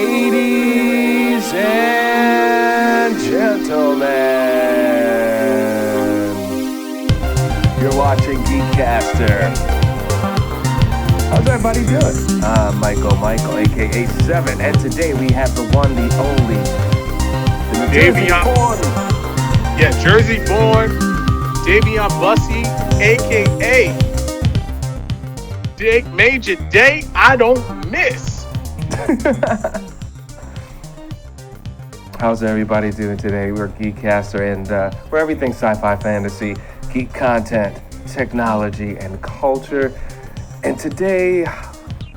Ladies and gentlemen, you're watching GEEKCASTER. How's everybody doing? Michael, aka Seven, and today we have the one, the only, the Dayveonne. Yeah, Jersey born, Dayveonne Bussy, aka Major Day I don't miss. How's everybody doing today? We're GEEKCASTER, and we're everything sci-fi, fantasy, geek content, technology, and culture. And today,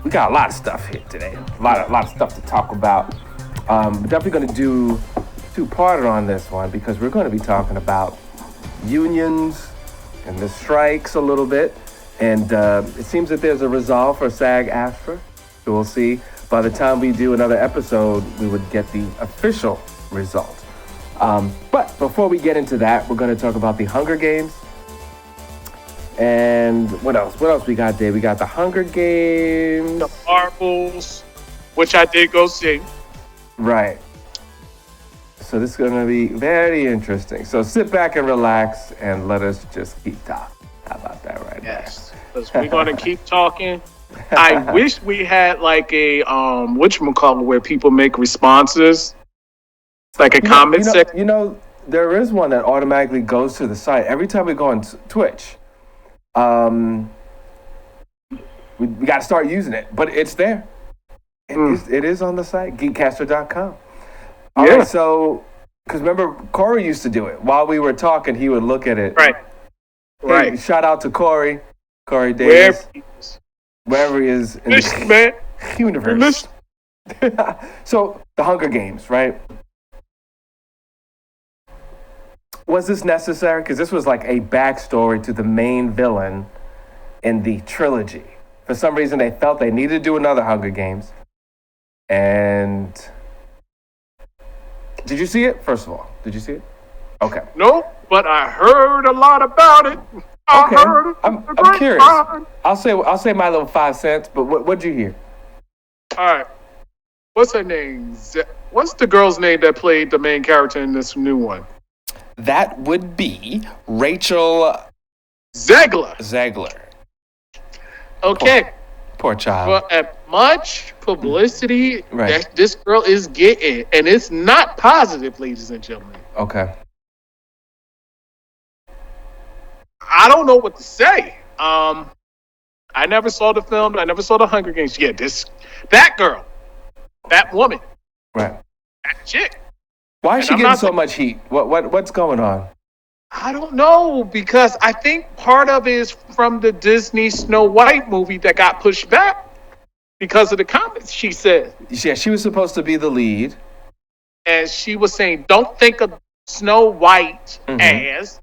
we got a lot of stuff here today. A lot of stuff to talk about. Definitely going to do two-parter on this one because we're going to be talking about unions and the strikes a little bit. And it seems that there's a resolve for SAG-AFTRA. So we'll see. By the time we do another episode, we would get the official result. But before we get into that, we're going to talk about the Hunger Games. And what else? What else we got there? We got the Hunger Games. The Marvels, which I did go see. Right. So this is going to be very interesting. So sit back and relax and let us just keep talking. How about that right now? Yes, because we're going to keep talking. I wish we had like a, whatchamacallit, where people make responses. It's like a comment section. You know, there is one that automatically goes to the site. Every time we go on Twitch, we got to start using it, but it's there. It is on the site, geekcaster.com. All right, so, because remember, Corey used to do it. While we were talking, he would look at it. Right. Hey, shout out to Corey Davis. Wherever he is in the universe. So, the Hunger Games, right? Was this necessary? Because this was like a backstory to the main villain in the trilogy. For some reason, they felt they needed to do another Hunger Games. And did you see it? First of all, did you see it? Okay. No, but I heard a lot about it. I'm curious. I'll say my little 5 cents. But what'd you hear? All right. What's her name? What's the girl's name that played the main character in this new one? That would be Rachel Zegler. Okay. Poor child. Well, as much publicity that this girl is getting, and it's not positive, ladies and gentlemen. Okay. I don't know what to say. I never saw the film. I never saw the Hunger Games. Yeah, that girl, that woman, right? That chick. Why is she getting so much heat? What's going on? I don't know, because I think part of it is from the Disney Snow White movie that got pushed back because of the comments she said. Yeah, she was supposed to be the lead, and she was saying, "Don't think of Snow White as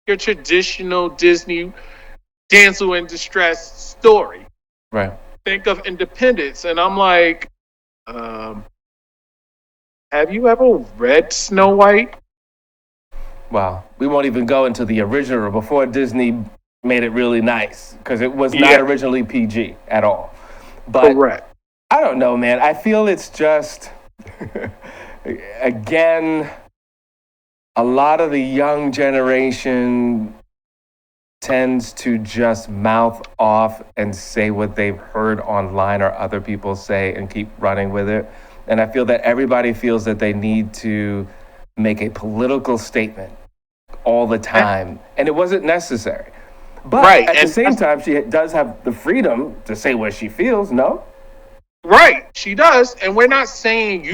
your traditional Disney damsel in distress story. Right. Think of Independence." And I'm like, have you ever read Snow White? Wow. We won't even go into the original before Disney made it really nice, because it was not originally PG at all. But correct. I don't know, man. I feel it's just, again, a lot of the young generation tends to just mouth off and say what they've heard online or other people say and keep running with it. And I feel that everybody feels that they need to make a political statement all the time. And it wasn't necessary. But at the same time, she does have the freedom to say what she feels, no? Right, she does. And we're not saying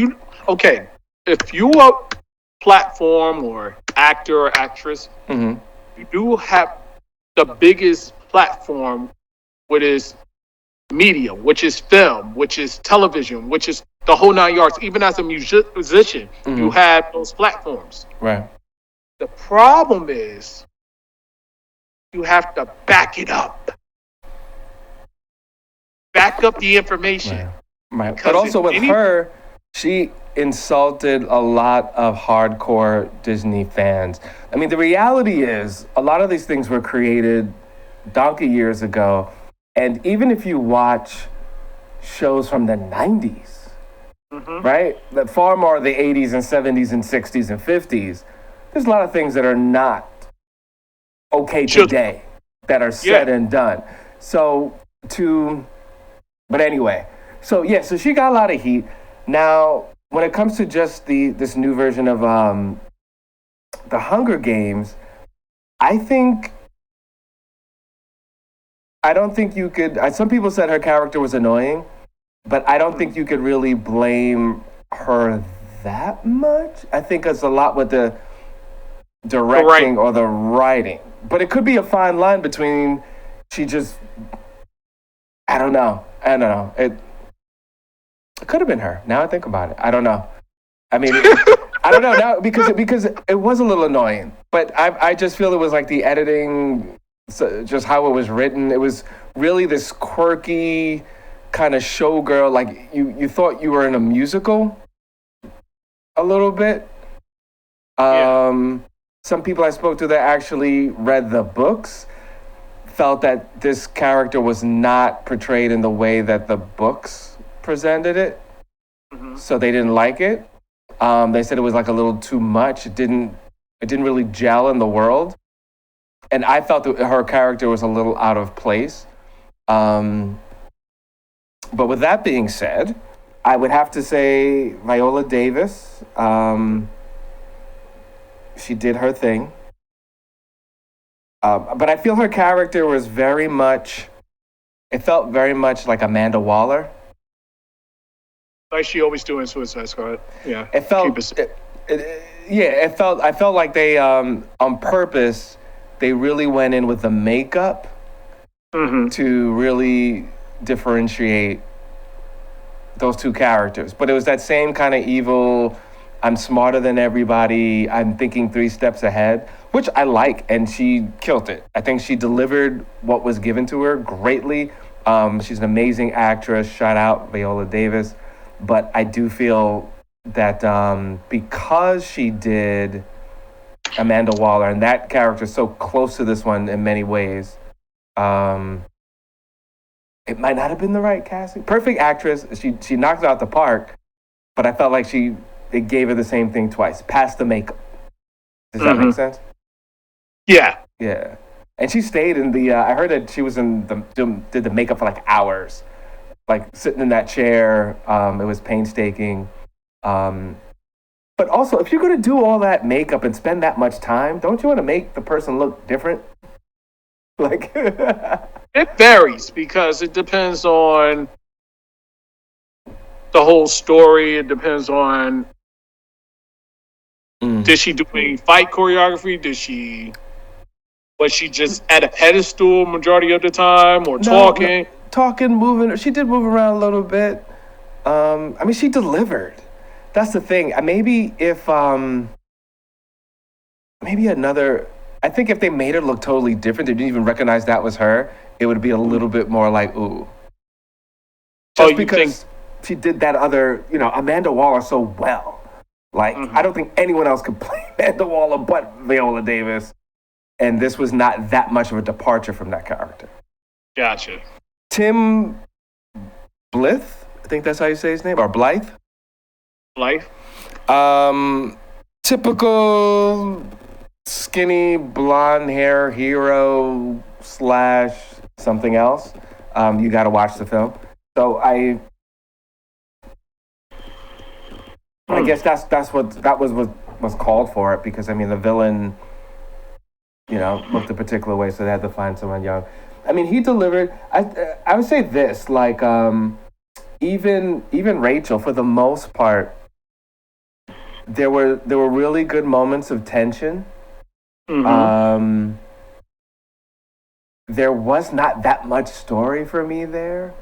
if you are platform or actor or actress, you do have the biggest platform, which is media, which is film, which is television, which is the whole 9 yards. Even as a musician, you have those platforms. Right. The problem is you have to back it up. Back up the information. Right. But also with her, she insulted a lot of hardcore Disney fans. I mean, the reality is a lot of these things were created donkey years ago. And even if you watch shows from the 90s, right? That far more the 80s and 70s and 60s and 50s. There's a lot of things that are not okay today that are said and done. So but anyway, so she got a lot of heat. Now, when it comes to just this new version of the Hunger Games, I don't think you could. Some people said her character was annoying, but I don't think you could really blame her that much. I think it's a lot with the directing or the writing. But it could be a fine line between I don't know. It could have been her. Now I think about it. I don't know. I mean, I don't know now because it was a little annoying. But I just feel it was like the editing, just how it was written. It was really this quirky kind of showgirl. Like you thought you were in a musical a little bit. Some people I spoke to that actually read the books felt that this character was not portrayed in the way that the books presented it. So they didn't like it. They said it was like a little too much. It didn't really gel in the world. And I felt that her character was a little out of place. But with that being said, I would have to say Viola Davis. She did her thing. But I feel her character was it felt very much like Amanda Waller. Like she always do in Suicide Squad. Yeah. It felt, I felt like they, on purpose, they really went in with the makeup to really differentiate those two characters. But it was that same kind of evil, I'm smarter than everybody, I'm thinking 3 steps ahead, which I like, and she killed it. I think she delivered what was given to her greatly. She's an amazing actress. Shout out Viola Davis. But I do feel that because she did Amanda Waller, and that character is so close to this one in many ways, it might not have been the right casting. Perfect actress. She knocked it out the park, but I felt like it gave her the same thing twice. Past the makeup. Does that make sense? Yeah. Yeah. And she stayed in the, I heard that she was did the makeup for like hours. Like sitting in that chair. It was painstaking. But also, if you're going to do all that makeup and spend that much time, don't you want to make the person look different? Like, it varies because it depends on the whole story. It depends on, did she doing fight choreography? Was she just at a pedestal majority of the time or talking? Talking, moving. She did move around a little bit. I mean, she delivered. That's the thing. Maybe if, I think if they made her look totally different, they didn't even recognize that was her, it would be a little bit more like, ooh. Just because she did that other, Amanda Waller so well. Like, I don't think anyone else could play Amanda Waller but Viola Davis. And this was not that much of a departure from that character. Gotcha. Tim Blythe, I think that's how you say his name, or Blythe. Blythe. Typical skinny blonde hair hero / something else. You got to watch the film. So I guess that was called for it, because I mean the villain, looked a particular way, so they had to find someone young. I mean, he delivered. I would say this, like, even Rachel, for the most part, there were really good moments of tension. There was not that much story for me there.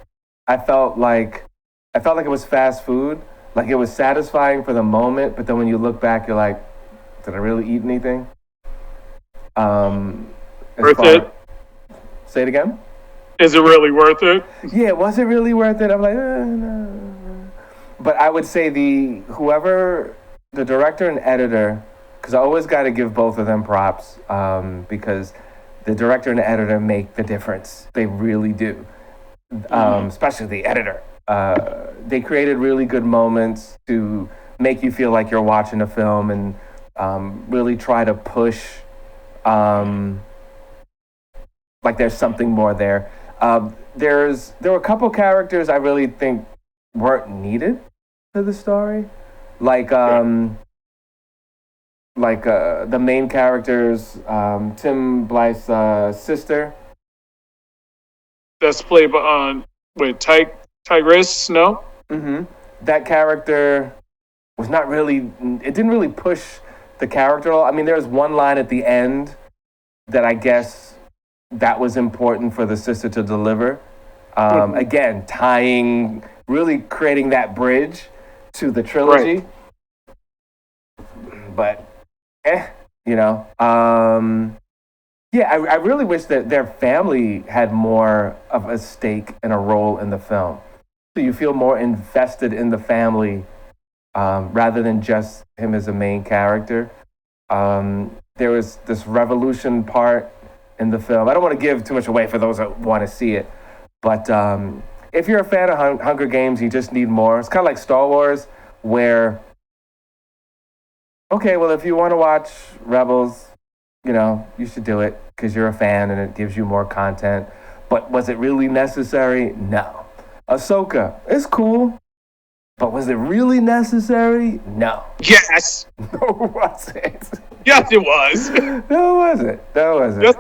I felt like it was fast food. Like, it was satisfying for the moment, but then when you look back, you're like, did I really eat anything? Worth it? Say it again? Is it really worth it? Yeah, was it really worth it? I'm like, no. But I would say the director and editor, because I always got to give both of them props, because the director and the editor make the difference. They really do. Especially the editor. they created really good moments to make you feel like you're watching a film and really try to push like there's something more there. There were a couple characters I really think weren't needed to the story, like the main characters, Tim Blythe's sister. That's played by with Tigress Snow. Mm-hmm. That character was not really. It didn't really push the character at all. I mean, there's one line at the end that I guess that was important for the sister to deliver. Again, really creating that bridge to the trilogy. Right. But, you know. Yeah, I really wish that their family had more of a stake and a role in the film. So you feel more invested in the family rather than just him as a main character. There was this revolution part in the film. I don't want to give too much away for those that want to see it. But if you're a fan of Hunger Games, you just need more. It's kind of like Star Wars, where, okay, well, if you want to watch Rebels, you know, you should do it because you're a fan and it gives you more content. But was it really necessary? No. Ahsoka is cool, but was it really necessary? No. Yes. No, was it? Yes, it was. No, was it? No, was it? Yes.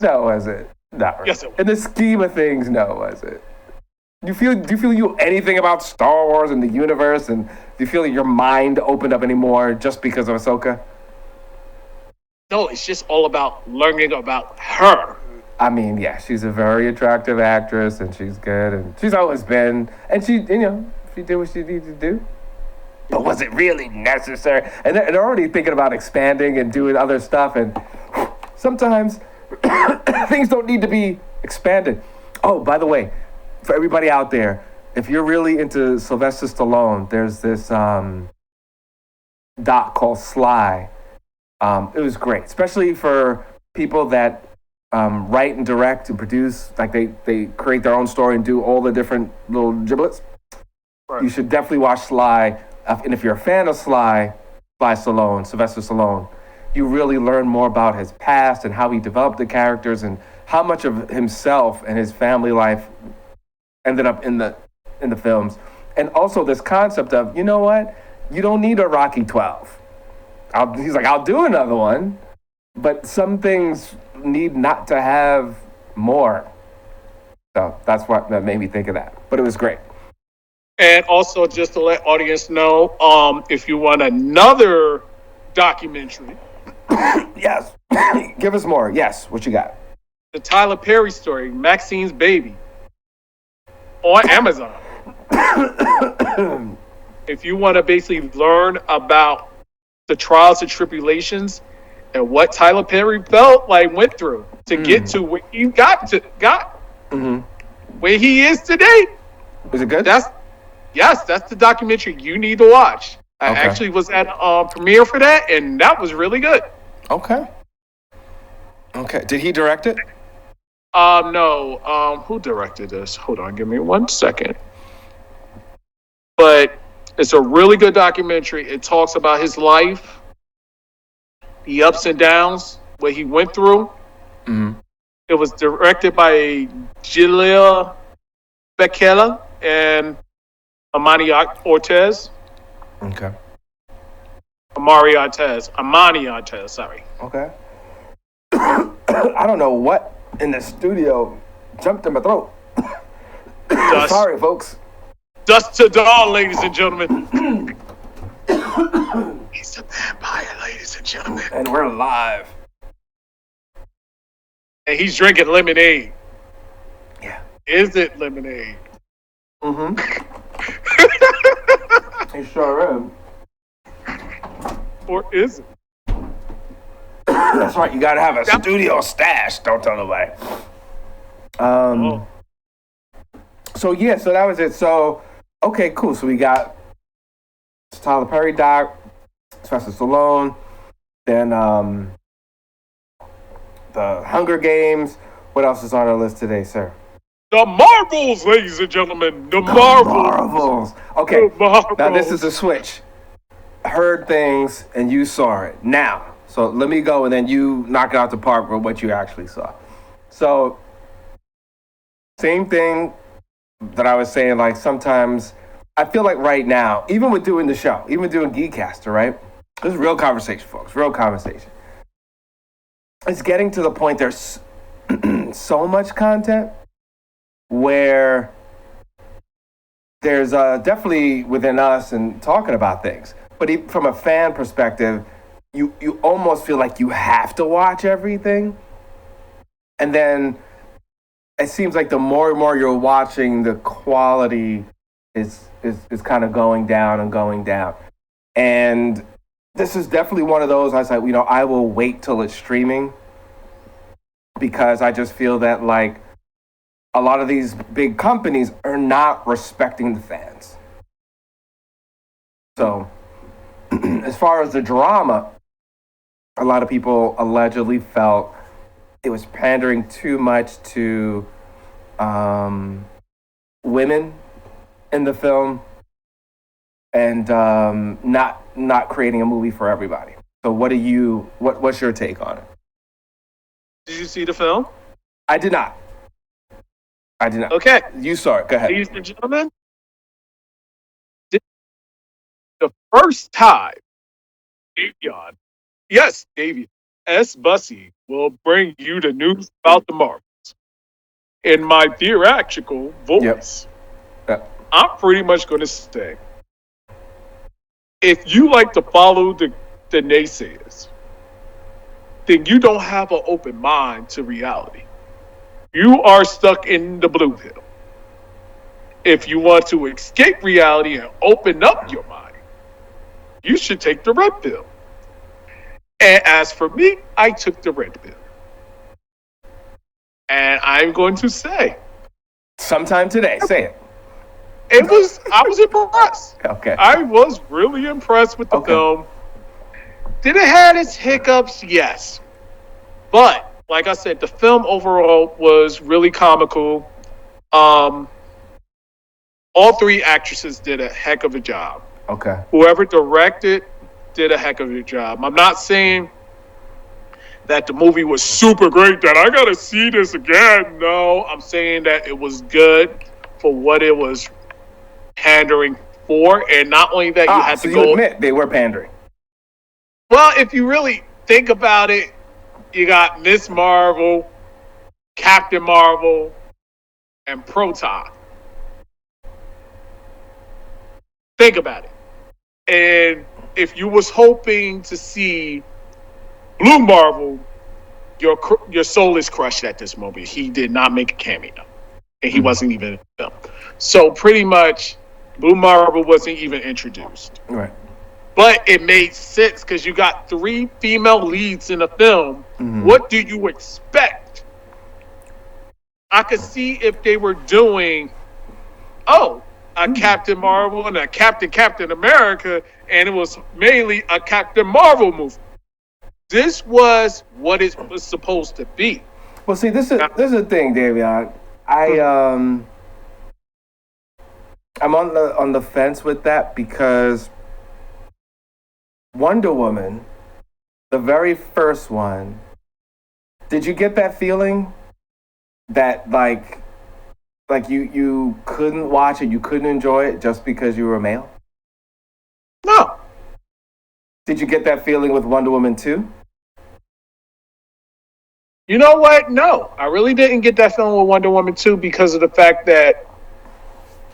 No, was it? Not really. Yes, it was. In the scheme of things, no, was it? Do you feel you know anything about Star Wars and the universe, and do you feel that your mind opened up anymore just because of Ahsoka? No, it's just all about learning about her. I mean, yeah, she's a very attractive actress, and she's good, and she's always been, and she did what she needed to do. But was it really necessary? And they're already thinking about expanding and doing other stuff, and sometimes things don't need to be expanded. Oh, by the way, for everybody out there, if you're really into Sylvester Stallone, there's this doc called Sly. It was great, especially for people that write and direct and produce. Like they create their own story and do all the different little giblets. Right. You should definitely watch Sly. And if you're a fan of Sylvester Stallone, you really learn more about his past and how he developed the characters and how much of himself and his family life ended up in the films. And also this concept of, you know what? You don't need a Rocky 12. He's like, I'll do another one, but some things need not to have more. So that's what that made me think of that. But it was great. And also, just to let audience know, if you want another documentary, yes, give us more. Yes, what you got? The Tyler Perry story, Maxine's Baby, on Amazon. If you want to basically learn about the trials and tribulations and what Tyler Perry went through to get to where he got where he is today. Is it good? That's the documentary you need to watch. I actually was at a premiere for that, and that was really good. Okay. Did he direct it? No. Who directed this? Hold on, give me 1 second. But it's a really good documentary. It talks about his life, the ups and downs, what he went through. Mm-hmm. It was directed by Jalil Bekela and Amani Ortez. Okay. Amani Ortez, sorry. Okay. I don't know what in the studio jumped in my throat. Sorry, folks. Dust to dawn, ladies and gentlemen. He's a vampire, ladies and gentlemen. And we're live. And he's drinking lemonade. Yeah. Is it lemonade? Mm-hmm. He sure is. Or is it? That's right. You gotta have a studio stash. Don't tell nobody. So that was it. So, okay, cool. So we got Tyler Perry doc, Sylvester Stallone, then the Hunger Games. What else is on our list today, sir? The Marvels, ladies and gentlemen. The Marvels. Okay, now this is a switch. Heard things and you saw it. Now, so let me go and then you knock it out the park with what you actually saw. So, same thing that I was saying, like sometimes I feel like right now, even with doing the show, even doing GEEKCASTER, right? This is real conversation, folks, real conversation. It's getting to the point there's so much content where there's definitely within us and talking about things. But from a fan perspective, you almost feel like you have to watch everything. And then it seems like the more and more you're watching, the quality is kind of going down and going down. And this is definitely one of those. I was like, I will wait till it's streaming because I just feel that like a lot of these big companies are not respecting the fans. So as far as the drama, a lot of people allegedly felt it was pandering too much to women in the film and not creating a movie for everybody. So what's your take on it? Did you see the film? I did not. Okay. You saw it. Go ahead. Ladies and gentlemen, the first time Dayveonne, yes, Dayveonne S. Bussy will bring you the news about the Marvels in my theatrical voice. Yep. I'm pretty much going to say, if you like to follow the naysayers, then you don't have an open mind to reality. You are stuck in the blue pill. If you want to escape reality and open up your mind, you should take the red pill. And as for me, I took the red pill. And I'm going to say, sometime today, say it. I was impressed. Okay. I was really impressed with the film. Did it have its hiccups? Yes. But, like I said, the film overall was really comical. All three actresses did a heck of a job. Okay. Whoever directed did a heck of a job. I'm not saying that the movie was super great, that I gotta see this again. No, I'm saying that it was good for what it was pandering for, and not only that, you had so to go. You admit they were pandering. Well, if you really think about it, you got Miss Marvel, Captain Marvel, and Proton. Think about it. And if you was hoping to see Blue Marvel, your soul is crushed at this moment. He did not make a cameo, and he wasn't even in the film. So pretty much, Blue Marvel wasn't even introduced. Right. But it made sense because you got 3 female leads in the film. Mm-hmm. What do you expect? I could see if they were doing, a Captain Marvel and a Captain America, and it was mainly a Captain Marvel movie. This was what it was supposed to be. Well, see, this is the thing, Dayveonne. I'm on the fence with that because Wonder Woman, the very first one, did you get that feeling that like you couldn't watch it, you couldn't enjoy it just because you were a male? No. Did you get that feeling with Wonder Woman 2? You know what? No, I really didn't get that feeling with Wonder Woman 2 because of the fact that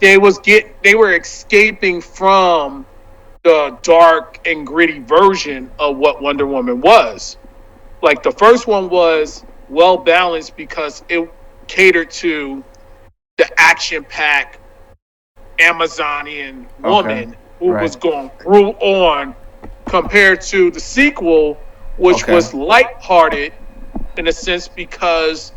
they were escaping from the dark and gritty version of what Wonder Woman was. Like the first one was well balanced because it catered to the action-packed Amazonian woman who was going through on, compared to the sequel, which was lighthearted in a sense because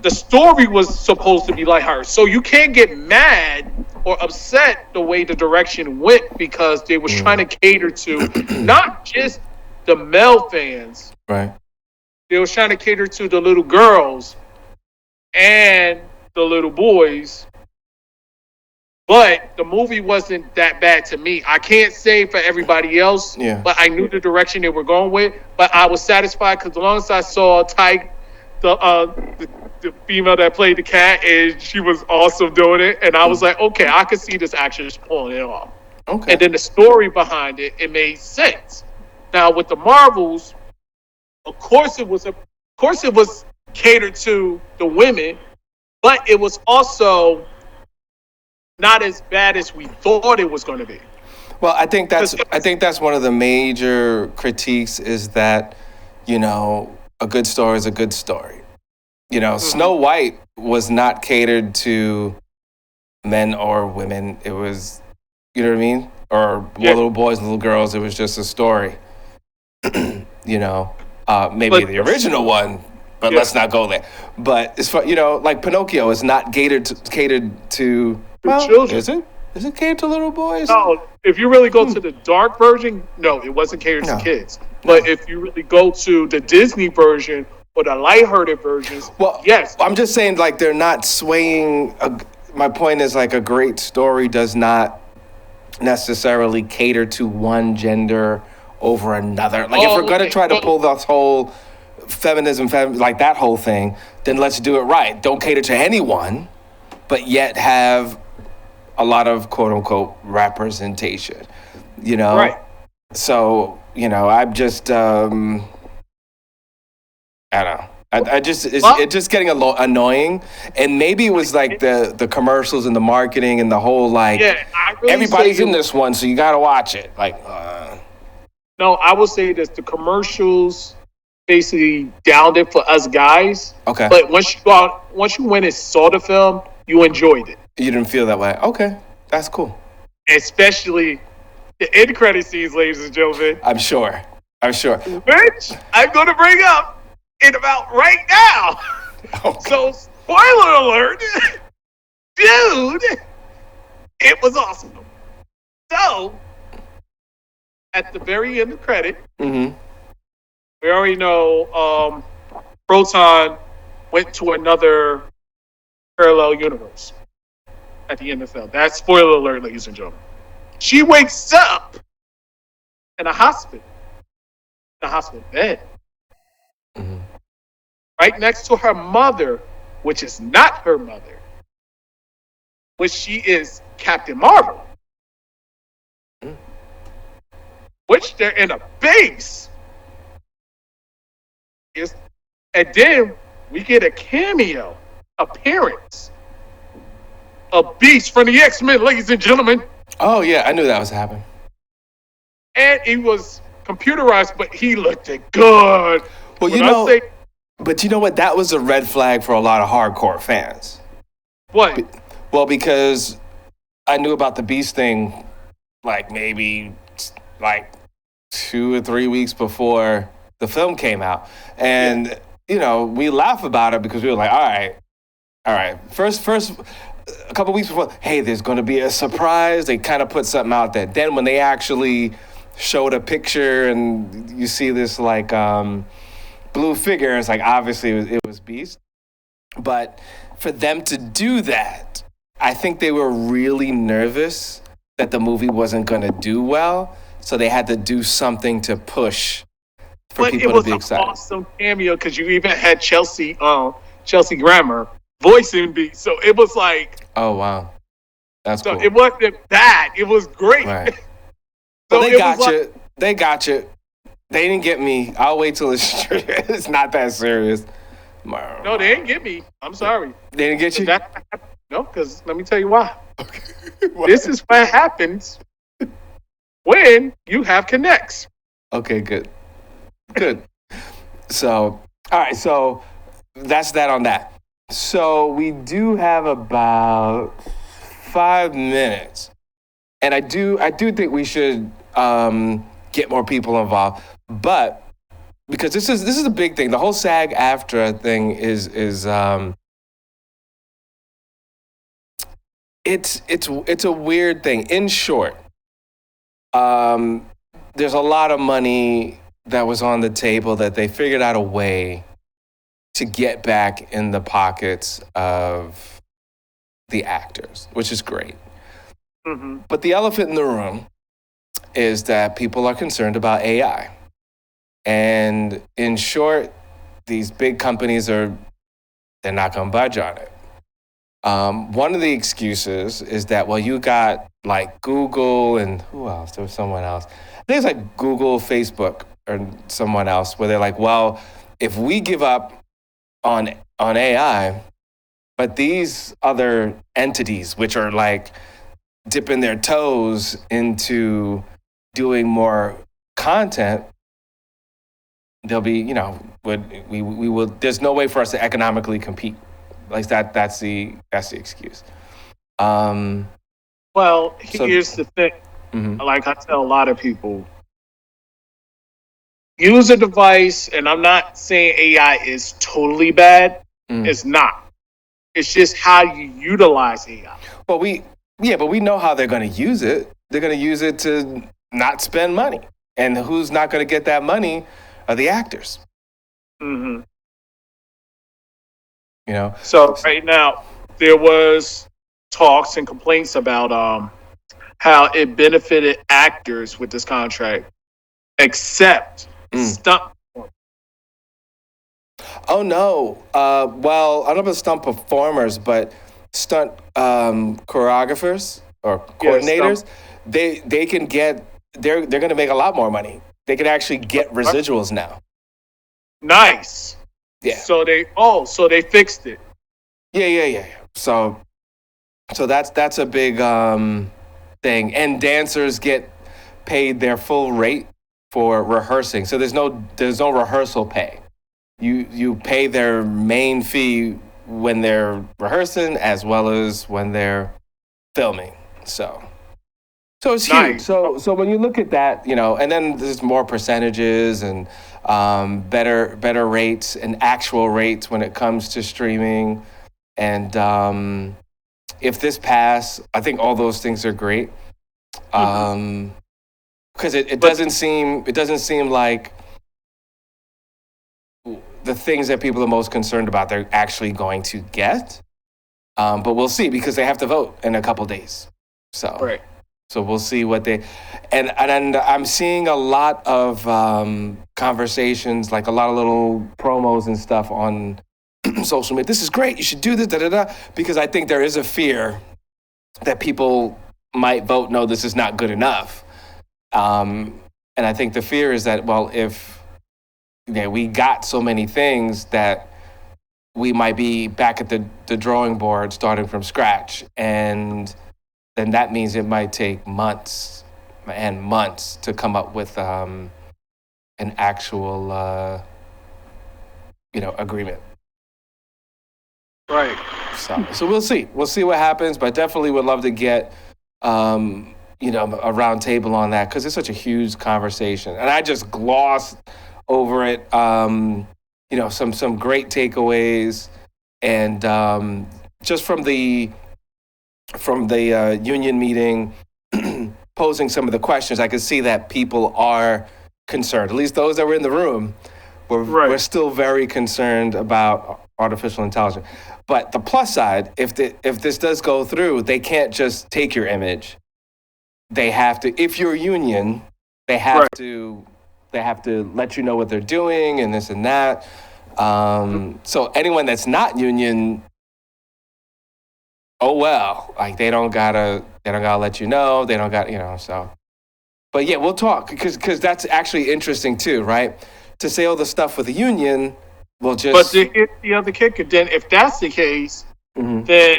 the story was supposed to be lighthearted. So you can't get mad or upset the way the direction went because they was trying to cater to not just the male fans. Right. They was trying to cater to the little girls and the little boys But the movie wasn't that bad to me. I can't say for everybody else, Yeah. but I knew the direction they were going with. But I was satisfied because as long as I saw the female that played the cat, and she was awesome doing it, and I was like, okay, I could see this actress pulling it off. Okay. And then the story behind it, it made sense. Now with the Marvels, of course it was catered to the women, but it was also not as bad as we thought it was going to be. Well, I think that's one of the major critiques is that, a good story is a good story. Snow White was not catered to men or women. It was, you know what I mean? Or little boys and little girls. It was just a story. Maybe the original one, but let's not go there. But as far, like Pinocchio is not catered to children. Is it? Is it catered to little boys? No, if you really go to the dark version, no, it wasn't catered to kids. But if you really go to the Disney version or the lighthearted versions, yes. I'm just saying, like, they're not swaying. My point is, like, a great story does not necessarily cater to one gender over another. Like, if we're going to try to pull this whole feminism, like that whole thing, then let's do it right. Don't cater to anyone, but yet have a lot of quote unquote representation, Right. So, I'm just, I don't know. It's just getting annoying. And maybe it was like the commercials and the marketing and the whole, like, really everybody's in this one, so you got to watch it. Like, no, I will say this. The commercials basically downed it for us guys. Okay. But once you went and saw the film, you enjoyed it. You didn't feel that way. Okay. That's cool. Especially the end credit scenes, ladies and gentlemen. I'm sure. Which I'm going to bring up in about right now. Okay. So, spoiler alert. Dude, it was awesome. So, at the very end of the credit, we already know Proton went to another parallel universe at the end of the film. That's spoiler alert, ladies and gentlemen. She wakes up in a hospital bed, right next to her mother, which is not her mother, which she is Captain Marvel, which they're in a base. And then we get a cameo appearance of Beast from the X-Men, ladies and gentlemen. Oh, yeah, I knew that was happening. And he was computerized, but he looked good. Well, but you know what? That was a red flag for a lot of hardcore fans. What? Well, because I knew about the Beast thing, like, maybe, like, 2 or 3 weeks before the film came out. And, we laugh about it because we were like, all right. First, a couple weeks before, hey, there's going to be a surprise. They kind of put something out there. Then when they actually showed a picture and you see this, like, blue figure, it's like, obviously it was Beast. But for them to do that, I think they were really nervous that the movie wasn't going to do well. So they had to do something to push for people to be excited. It was an awesome cameo because you even had Chelsea Grammer voicing Beast. So it was like, oh wow, that's cool. It wasn't bad. It was great. Right. So they got you. They got you. They didn't get me. I'll wait till it's not that serious. No, they didn't get me. I'm sorry. They didn't get you? No, because let me tell you why. This is what happens when you have connects. Okay, good. So, all right. So that's that on that. So we do have about 5 minutes, and I do think we should get more people involved. But because this is a big thing, the whole SAG-AFTRA thing is it's a weird thing. In short, there's a lot of money that was on the table that they figured out a way to get back in the pockets of the actors, which is great. But the elephant in the room is that people are concerned about AI. And in short, these big companies they're not going to budge on it. One of the excuses is that, well, you got like Google and who else? There was someone else. I think it's like Google, Facebook, or someone else where they're like, well, if we give up on AI, but these other entities, which are like dipping their toes into doing more content, they'll be, we will. There's no way for us to economically compete. Like that's the excuse. Well, here's the thing. Like I tell a lot of people, use a device, and I'm not saying AI is totally bad. It's not. It's just how you utilize AI. Well, but we know how they're going to use it. They're going to use it to not spend money. And who's not going to get that money are the actors. So right now, there was talks and complaints about how it benefited actors with this contract, except stunt. Oh no! Well, I don't know about stunt performers, but stunt choreographers or coordinators, they can get they're going to make a lot more money. They can actually get residuals now. Nice. Yeah. So they fixed it. Yeah. So that's a big thing, and dancers get paid their full rate for rehearsing. So there's no rehearsal pay. You pay their main fee when they're rehearsing as well as when they're filming. So it's huge. So when you look at that, and then there's more percentages and better rates and actual rates when it comes to streaming. And if this pass, I think all those things are great. Because it doesn't seem like the things that people are most concerned about they're actually going to get. But we'll see, because they have to vote in a couple days. So we'll see what they and I'm seeing a lot of conversations, like a lot of little promos and stuff on social media. This is great. You should do this, because I think there is a fear that people might vote, no, this is not good enough. And I think the fear is that, well, if we got so many things that we might be back at the drawing board starting from scratch. And then that means it might take months and months to come up with an actual, agreement. Right. So we'll see. We'll see what happens, but definitely would love to get, a round table on that, because it's such a huge conversation. And I just glossed over it. Some great takeaways, and just from the union meeting, posing some of the questions, I could see that people are concerned. At least those that were in the room were still very concerned about artificial intelligence. But the plus side, if this does go through, they can't just take your image. They have to, if you're a union, they have to let you know what they're doing and this and that. So anyone that's not union, oh well, like they don't gotta let you know. They don't got, so. But yeah, we'll talk, because that's actually interesting too, right? To say all the stuff with the union, we'll just. But here's the other kicker. Then, if that's the case, then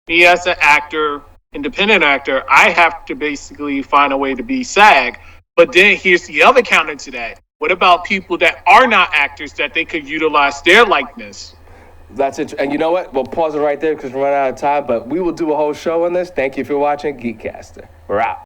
me as an actor, independent actor, I have to basically find a way to be SAG. But then here's the other counter to that. What about people that are not actors, that they could utilize their likeness? That's it. And you know what? We'll pause it right there because we're running out of time. But we will do a whole show on this. Thank you for watching GEEKCASTER. We're out.